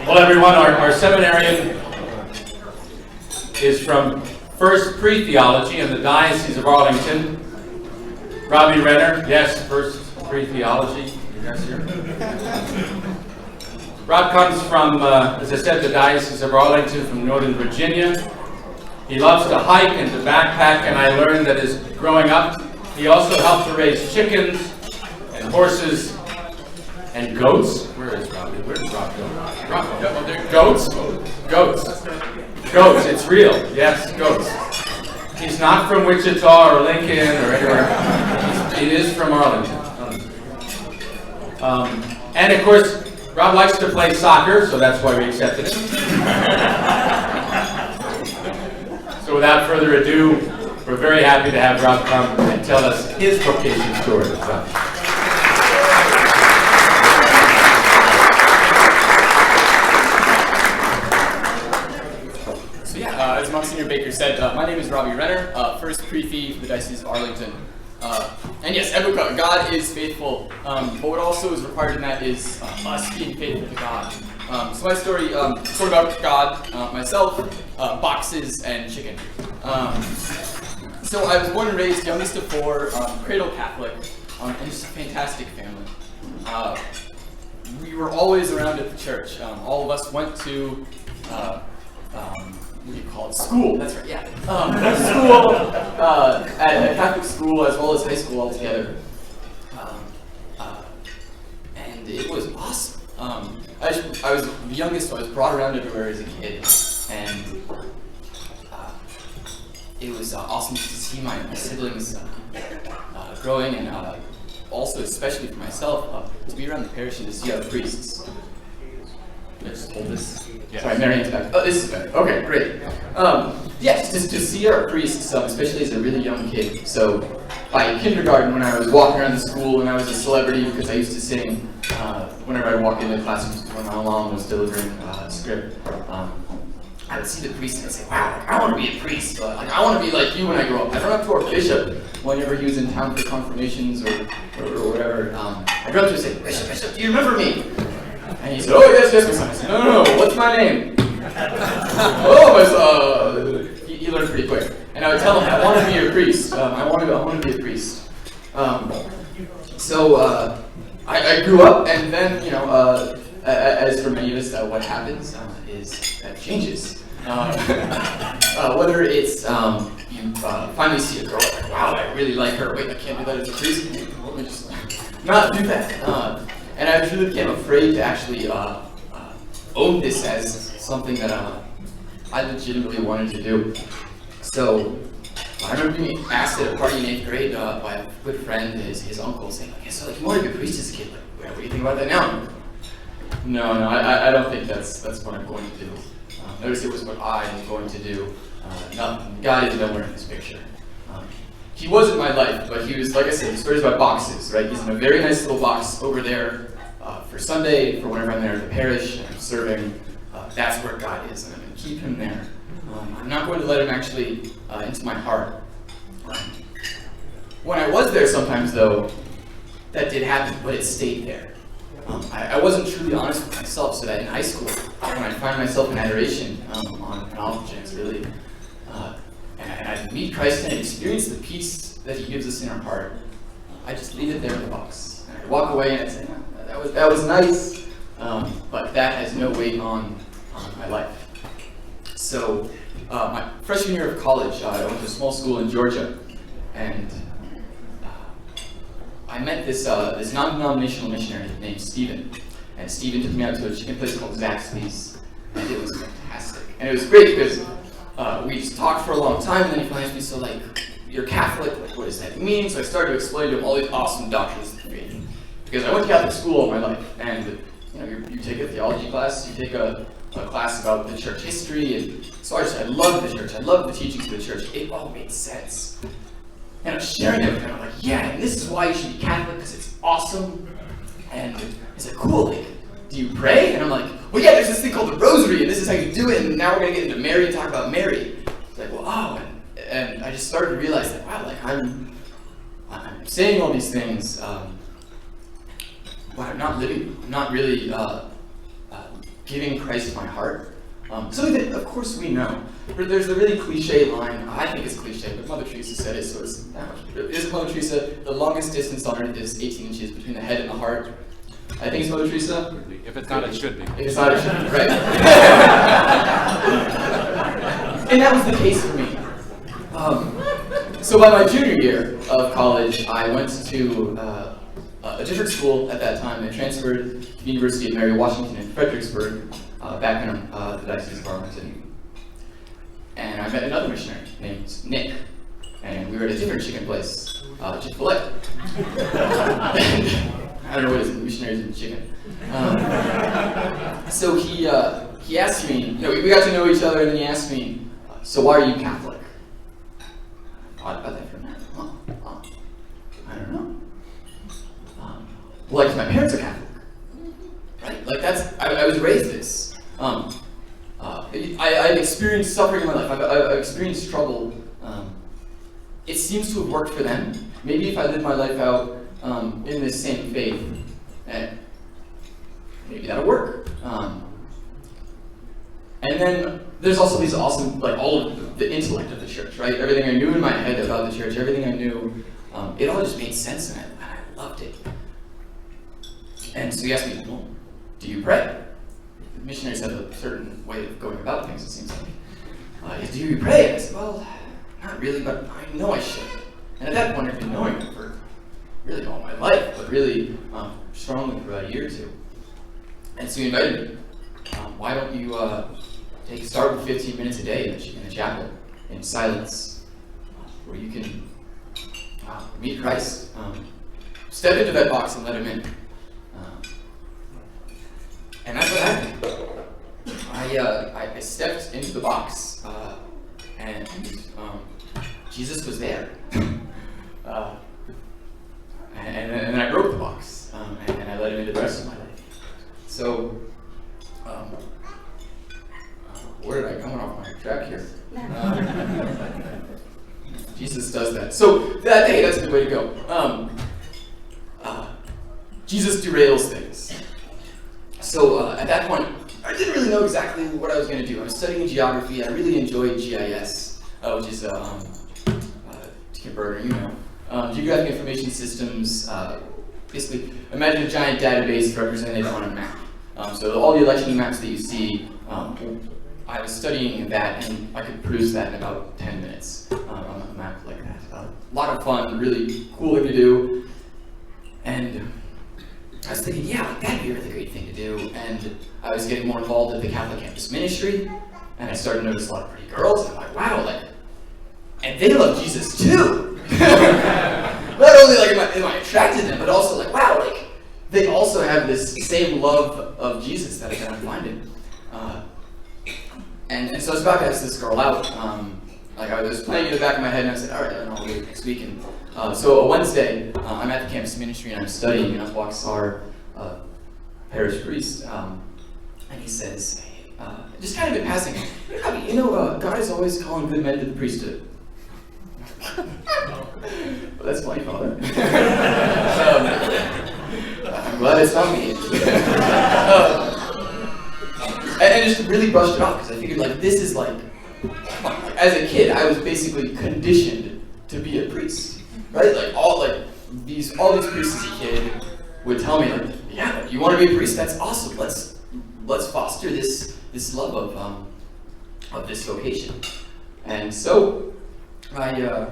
Well, everyone, our seminarian is from First Pre-Theology in the Diocese of Arlington. Robbie Renner, yes, First Pre-Theology. You guys here? Rob comes from, as I said, the Diocese of Arlington from Northern Virginia. He loves to hike and to backpack, and I learned that as growing up, he also helped to raise chickens and horses and goats. Where is Robbie? Where does Rob go? Goats? Goats, it's real. Yes, goats. He's not from Wichita or Lincoln or anywhere. He is from Arlington. And of course, Rob likes to play soccer, so that's why we accepted him. So without further ado, we're very happy to have Rob come and tell us his vocation story. As Monsignor Baker said, my name is Robbie Renner, First Prefect for the Diocese of Arlington. And yes, Evoca, God is faithful, but what also is required in that is us being faithful to God. So my story, sort of about God, myself, boxes, and chicken. So I was born and raised youngest of four, cradle Catholic, and just a fantastic family. We were always around at the church. All of us went to what do you call it? School. That's right. Yeah. School at a Catholic school as well as high school altogether, and it was awesome. I was the youngest, so I was brought around everywhere as a kid, and it was awesome to see my siblings growing, and also, especially for myself, to be around the parish and to see our priests. Can I just hold this? Yes. Sorry, Marianne's back. Oh, this is better. Okay, great. Yes, just to see our priests, especially as a really young kid. So, by kindergarten, when I was walking around the school and I was a celebrity because I used to sing whenever I walked into classrooms when my mom was delivering a script, I would see the priest and I'd say, wow, I want to be a priest. I want to be like you when I grow up. I don't have to our bishop whenever he was in town for confirmations or whatever. I'd go up to him and say, Bishop, do you remember me? And he said, oh, yes, my son. I said, no, what's my name? He learned pretty quick. And I would tell him, I want to be a priest. I want to be a priest. So I grew up, and then, as for many of us, what happens is that changes. Whether it's you finally see a girl, like, wow, I really like her. Wait, I can't do that as a priest. Let me just not do that. And I really became afraid to actually own this as something that I legitimately wanted to do. So I remember being asked at a party in 8th grade by a good friend, his uncle, saying, like, so you wanted to be a priest as a kid. Like, what do you think about that now? No, I don't think that's what I'm going to do. Notice it was what I am going to do. God is nowhere in this picture. He wasn't my life, but he was, like I said, the story's about boxes, right? He's in a very nice little box over there for Sunday, for whenever I'm there at the parish and I'm serving. That's where God is, and I'm going to keep him there. I'm not going to let him actually into my heart. When I was there sometimes, though, that did happen, but it stayed there. I wasn't truly honest with myself, so that in high school, when I find myself in adoration on an off chance, really, and I meet Christ and I experience the peace that he gives us in our heart, I just leave it there in the box. And I walk away and I say, that was nice, but that has no weight on my life. So my freshman year of college, I went to a small school in Georgia, and I met this non-denominational missionary named Stephen. And Stephen took me out to a chicken place called Zaxby's, and it was fantastic. And it was great because we just talked for a long time, and then he finally asked me, so like, you're Catholic, like what does that mean? So I started to explain to him all these awesome doctrines of faith. Because I went to Catholic school all my life, and you take a theology class, you take a class about the church history, and so I loved the church, I loved the teachings of the church, it all made sense. And I was sharing it with him, I'm like, yeah, and this is why you should be Catholic, because it's awesome. And he's like, cool, like, do you pray? And I'm like, well, yeah, there's this thing called the rosary, and this is how you do it, and now we're going to get into Mary and talk about Mary. It's like, well, and I just started to realize that, wow, like, I'm I'm saying all these things, but I'm not really giving Christ my heart. Something that, of course, we know. But there's the really cliche line, I think it's cliche, but Mother Teresa said it, so it's that much. Isn't Mother Teresa, the longest distance on earth is 18 inches between the head and the heart? I think it's Mother Teresa. If it's not, it should be. If it's not, it should be, right. And that was the case for me. So by my junior year of college, I went to a different school at that time. I transferred to the University of Mary Washington in Fredericksburg, back in the Diocese of Arlington. And I met another missionary named Nick, and we were at a different chicken place, Chick-fil-A. I don't know what it is, missionaries and chicken. So he asked me, we got to know each other, and then he asked me, so why are you Catholic? I thought about that for a minute. I don't know. Well, like, my parents are Catholic, right? Like, I was raised this. I've experienced suffering in my life. I've experienced struggle. It seems to have worked for them. Maybe if I lived my life out in this same faith, maybe that'll work. And then there's also these awesome, like, all of the intellect of the church, right? Everything I knew in my head about the church, everything I knew, it all just made sense, and I loved it. And so he asked me, well, do you pray? The missionaries have a certain way of going about things, it seems like. Do you pray? And I said, well, not really, but I know I should. And at that point, I've been knowing it for really all my life, but really strongly for about a year or two. And so he invited me. Why don't you start with 15 minutes a day in the chapel, in silence, where you can meet Christ. Step into that box and let him in. And that's what happened. I stepped into the box, and Jesus was there. And then I broke the box, and I let him into the rest of my life. So, where did I come off my track here? Jesus does that. So, hey, that's a good way to go. Jesus derails things. So, at that point, I didn't really know exactly what I was going to do. I was studying geography. I really enjoyed GIS, which is Tim Berger, Geographic Information Systems. Basically, imagine a giant database represented on a map. So all the election maps that you see, I was studying that, and I could produce that in about 10 minutes on a map like that. A lot of fun, really cool thing to do. And I was thinking, yeah, that'd be a really great thing to do. And I was getting more involved in the Catholic campus ministry, and I started to notice a lot of pretty girls. And I'm like, wow, and they love Jesus too. Not only am I attracted to them, but also wow, they also have this same love of Jesus that I'm finding. And so I was about to ask this girl out. I was playing in the back of my head, and I said, all right, I'll wait next week. And so a Wednesday, I'm at the campus ministry, and I'm studying, and up walks our parish priest, and he says, just kind of in passing, God is always calling good men to the priesthood. Well, that's funny, Father. I'm glad it's not me. And just really brushed it off, because I figured, this is as a kid, I was basically conditioned to be a priest, right? All these priests as a kid would tell me, yeah, you want to be a priest? That's awesome. Let's foster this love of this vocation. And so I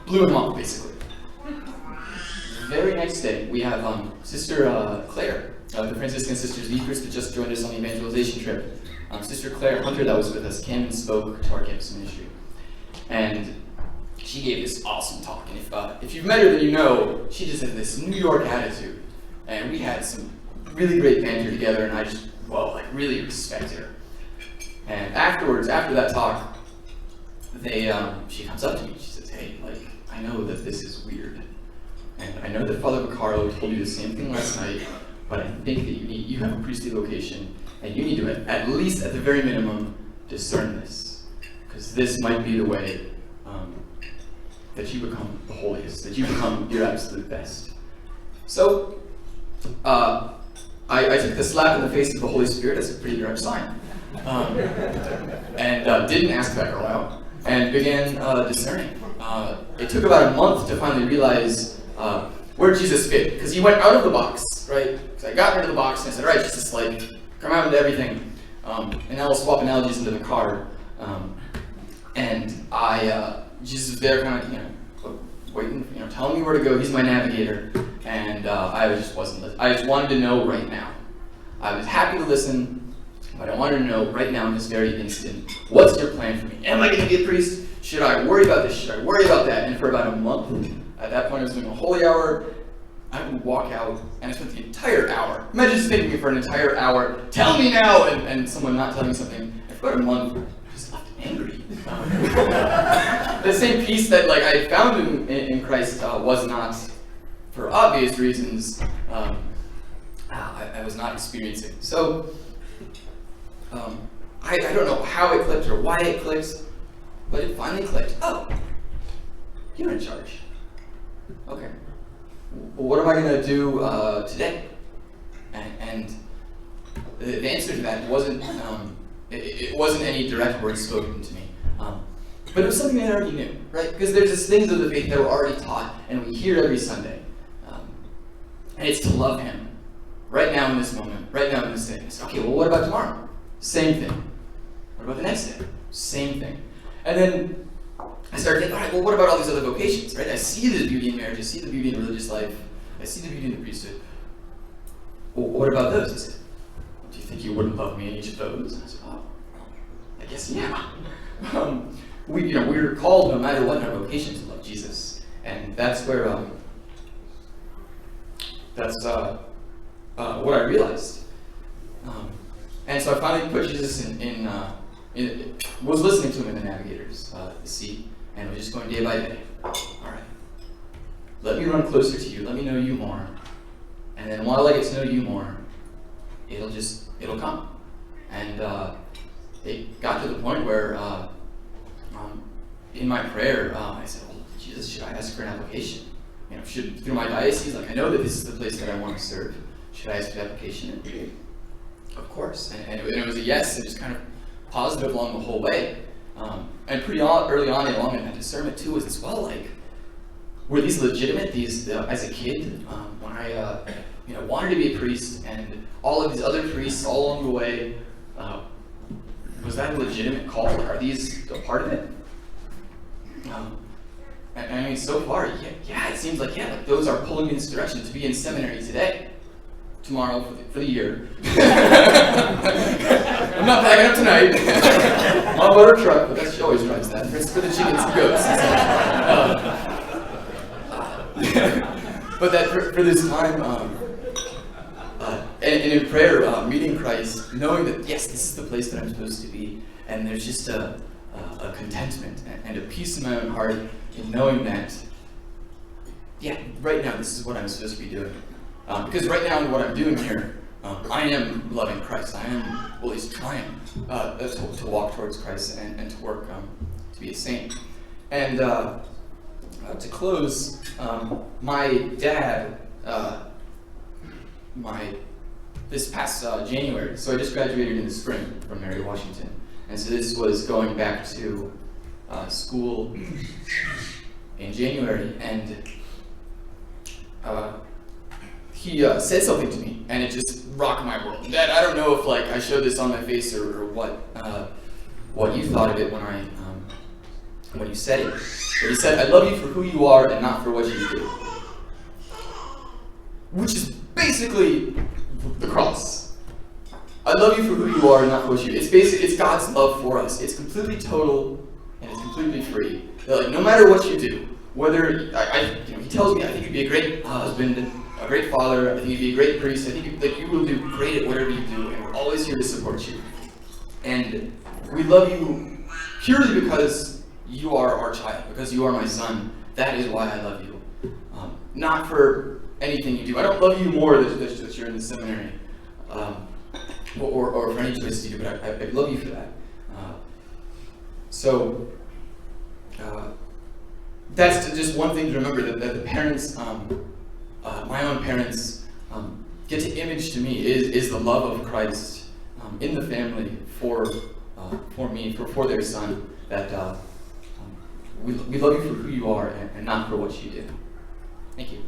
blew him off, basically. The very next day, we have Sister Claire, the Franciscan Sisters of Eucharist, that just joined us on the evangelization trip. Sister Claire Hunter, that was with us, came and spoke to our campus ministry. And she gave this awesome talk. And if you've met her, then you know she just has this New York attitude. And we had some really great banter together, and I just, really respected her. And afterwards, after that talk, she comes up to me. She says, hey, I know that this is weird. And I know that Father Vaccaro told you the same thing last night, but I think that you have a priestly vocation, and you need to, at least at the very minimum, discern this. Because this might be the way that you become the holiest, that you become your absolute best. So, I took the slap in the face of the Holy Spirit as a pretty direct sign, and didn't ask that girl out, and began discerning. It took about a month to finally realize where Jesus fit, because he went out of the box, right? So I got rid of the box and I said, all right, Jesus, like, come out into everything. And now we'll swap analogies into the car. Jesus was there kind of, waiting, telling me where to go. He's my navigator. And I just wasn't listening. I just wanted to know right now. I was happy to listen, but I wanted to know right now in this very instant, what's your plan for me? Am I going to be a priest? Should I worry about this? Should I worry about that? And for about a month, at that point I was doing a holy hour. I would walk out, and I spent the entire hour. Imagine just thinking for an entire hour, tell me now, and someone not telling me something. And for about a month, I just left angry. The same peace that I found in Christ was not, for obvious reasons, I was not experiencing. So, I don't know how it clicked or why it clicked, but it finally clicked. Oh, you're in charge. Okay. Well, what am I going to do today? And the answer to that wasn't it wasn't any direct words spoken to me, but it was something I already knew, right? Because there's just things of the faith that were already taught, and we hear every Sunday, and it's to love Him right now in this moment, right now in this day. It's, okay, well, what about tomorrow? Same thing. What about the next day? Same thing. And then I started thinking, all right, well, what about all these other vocations, right? I see the beauty in marriage, I see the beauty in religious life, I see the beauty in the priesthood. Well, what about those? I said, do you think you wouldn't love me in each of those? I said, oh, I guess yeah. We're called, no matter what in our vocation, to love Jesus, and that's where what I realized. And so I finally put Jesus was listening to him in the navigator's seat, and was just going day by day. All right, let me run closer to you. Let me know you more, and then while I get to know you more, it'll come. And it got to the point where in my prayer, I said, well, Jesus, should I ask for an application? Through my diocese, I know that this is the place that I want to serve. Should I ask for the application? And of course. And it was a yes, and just kind of positive along the whole way. And pretty early on along in that discernment too was as well, were these legitimate? As a kid, when I wanted to be a priest, and all of these other priests all along the way, was that a legitimate call? Are these a part of it? I mean, so far, yeah, it seems like those are pulling me in this direction to be in seminary today, tomorrow for the year. I'm not packing up tonight. I'm on board a truck, but she always drives that. It's for the chickens and goats. But that for this time, and in prayer, meeting Christ, knowing that yes, this is the place that I'm supposed to be, and there's just a contentment and a peace in my own heart in knowing that, right now this is what I'm supposed to be doing. Because right now in what I'm doing here, I am loving Christ. I am, well, at least trying to walk towards Christ and to work to be a saint. And to close, my dad, this past January, so I just graduated in the spring from Mary Washington, and so this was going back to school in January, and he said something to me, and it just rocked my world. Dad, I don't know if I showed this on my face or what you thought of it when you said it, but he said, "I love you for who you are and not for what you do," which is basically the cross. I love you for who you are and not for what you do. It's God's love for us. It's completely total and it's completely free. No matter what you do, whether he tells me, I think you'd be a great husband, a great father. I think you'd be a great priest. I think you will do great at whatever you do, and we're always here to support you. And we love you purely because you are our child, because you are my son. That is why I love you. Not for anything you do. I don't love you more that you're in the seminary, or for any choice you do, but I love you for that. So that's just one thing to remember, that the parents, my own parents, get to image to me is the love of Christ in the family for me, for their son, that we love you for who you are and not for what you did. Thank you.